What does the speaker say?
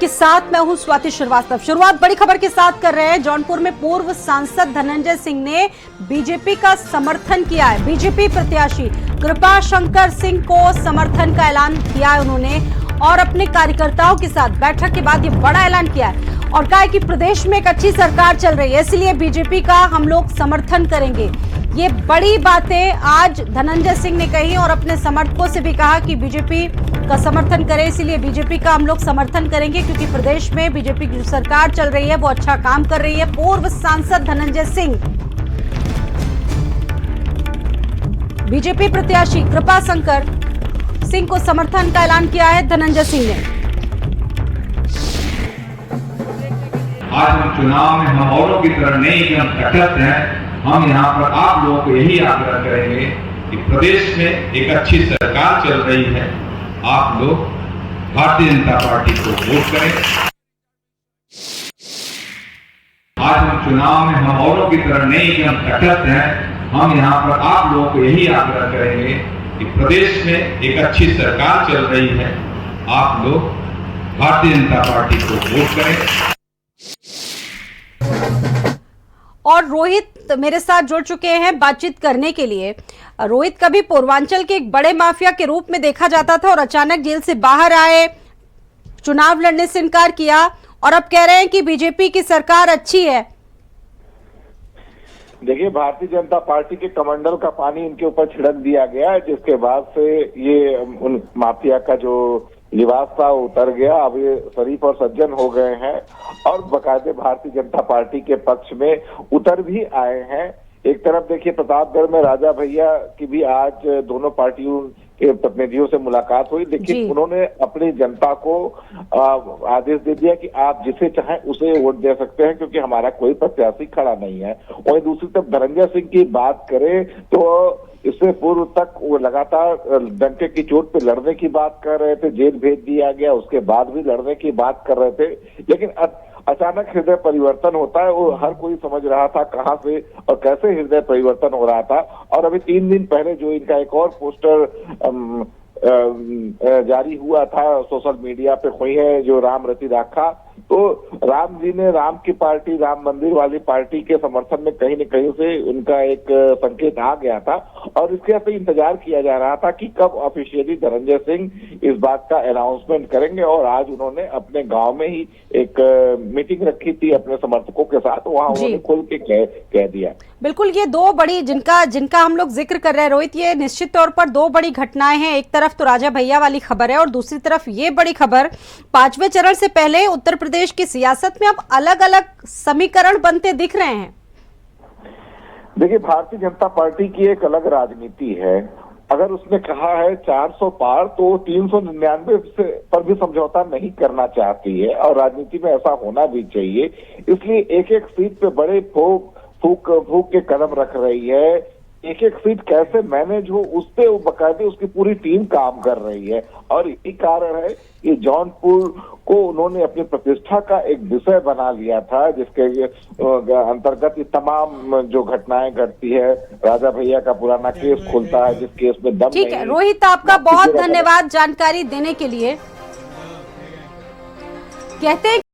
आपके साथ मैं हूं स्वाति श्रीवास्तव। शुरुआत बड़ी खबर के साथ कर रहे हैं। जौनपुर में पूर्व सांसद धनंजय सिंह ने बीजेपी का समर्थन किया है। बीजेपी प्रत्याशी कृपा शंकर सिंह को समर्थन का ऐलान किया है उन्होंने, और अपने कार्यकर्ताओं के साथ बैठक के बाद ये बड़ा ऐलान किया है और कहा है कि प्रदेश में एक अच्छी सरकार चल रही है, इसलिए बीजेपी का हम लोग समर्थन करेंगे। ये बड़ी बातें आज धनंजय सिंह ने कही और अपने समर्थकों से भी कहा कि बीजेपी का समर्थन करें, इसीलिए बीजेपी का हम लोग समर्थन करेंगे, क्योंकि प्रदेश में बीजेपी की जो सरकार चल रही है वो अच्छा काम कर रही है। पूर्व सांसद धनंजय सिंह, बीजेपी प्रत्याशी कृपा शंकर सिंह को समर्थन का ऐलान किया है धनंजय सिंह ने। आज हम चुनाव में हम औरों की तरह नहीं कि हम तटस्थ हैं, हम यहाँ पर आप लोगों को यही आग्रह करेंगे कि प्रदेश में एक अच्छी सरकार चल रही है, आप लोग भारतीय जनता पार्टी को वोट करें। आज हम चुनाव में हम औरों की तरह नहीं कि हम तटस्थ हैं, हम यहाँ पर आप लोगों को यही आग्रह करेंगे कि प्रदेश में एक अच्छी सरकार चल रही है, आप लोग भारतीय जनता पार्टी को वोट करें। और रोहित मेरे साथ जुड़ चुके हैं बातचीत करने के लिए। रोहित, कभी पूर्वांचल के एक बड़े माफिया के रूप में देखा जाता था और अचानक जेल से बाहर आए, चुनाव लड़ने से इनकार किया और अब कह रहे हैं कि बीजेपी की सरकार अच्छी है। देखिए, भारतीय जनता पार्टी के कमंडल का पानी इनके ऊपर छिड़क दिया गया है, जिसके बाद से ये उन माफिया का जो लिबास था उतर गया। अब ये शरीफ और सज्जन हो गए हैं और बाकायदे भारतीय जनता पार्टी के पक्ष में उतर भी आए हैं। एक तरफ देखिए, प्रतापगढ़ में राजा भैया की भी आज दोनों पार्टियों के प्रतिनिधियों से मुलाकात हुई, लेकिन उन्होंने अपनी जनता को आदेश दे दिया कि आप जिसे चाहें उसे वोट दे सकते हैं, क्योंकि हमारा कोई प्रत्याशी खड़ा नहीं है। वहीं दूसरी तरफ धनंजय सिंह की बात करें तो इससे पूर्व तक वो लगातार डंके की चोट पे लड़ने की बात कर रहे थे, जेल भेज दिया गया, उसके बाद भी लड़ने की बात कर रहे थे, लेकिन अचानक हृदय परिवर्तन होता है। वो हर कोई समझ रहा था कहां से और कैसे हृदय परिवर्तन हो रहा था। और अभी 3 दिन पहले जो इनका एक और पोस्टर जारी हुआ था सोशल मीडिया पे, हुई है जो राम रति राखा, तो राम जी ने राम की पार्टी, राम मंदिर वाली पार्टी के समर्थन में कहीं न कहीं से उनका एक संकेत आ गया था और इसके पे इंतजार किया जा रहा था कि कब ऑफिशियली धनंजय सिंह इस बात का अनाउंसमेंट करेंगे। और आज उन्होंने अपने गांव में ही एक मीटिंग रखी थी अपने समर्थकों के साथ, वहां उन्होंने खुल के कह दिया। बिल्कुल, ये दो बड़ी जिनका हम लोग जिक्र कर रहे हैं रोहित, ये निश्चित तौर पर दो बड़ी घटनाएं हैं। एक तरफ तो राजा भैया वाली खबर है और दूसरी तरफ ये बड़ी खबर, 5वें चरण से पहले उत्तर प्रदेश की सियासत में अब अलग अलग समीकरण बनते दिख रहे हैं। देखिए, भारतीय जनता पार्टी की एक अलग राजनीति है। अगर उसने कहा है 400 पार, तो 399 पर भी समझौता नहीं करना चाहती है और राजनीति में ऐसा होना भी चाहिए। इसलिए एक एक सीट पे बड़े फूक के कदम रख रही है। एक एक सीट कैसे मैनेज हो उस पे वो बकायदे उसकी पूरी टीम काम कर रही है और यही कारण है कि जौनपुर को उन्होंने अपनी प्रतिष्ठा का एक विषय बना लिया था, जिसके अंतर्गत ये तमाम जो घटनाएं घटती है, राजा भैया का पुराना केस खुलता है जिस केस में दम नहीं। ठीक है रोहित, आपका बहुत धन्यवाद जानकारी देने के लिए। कहते हैं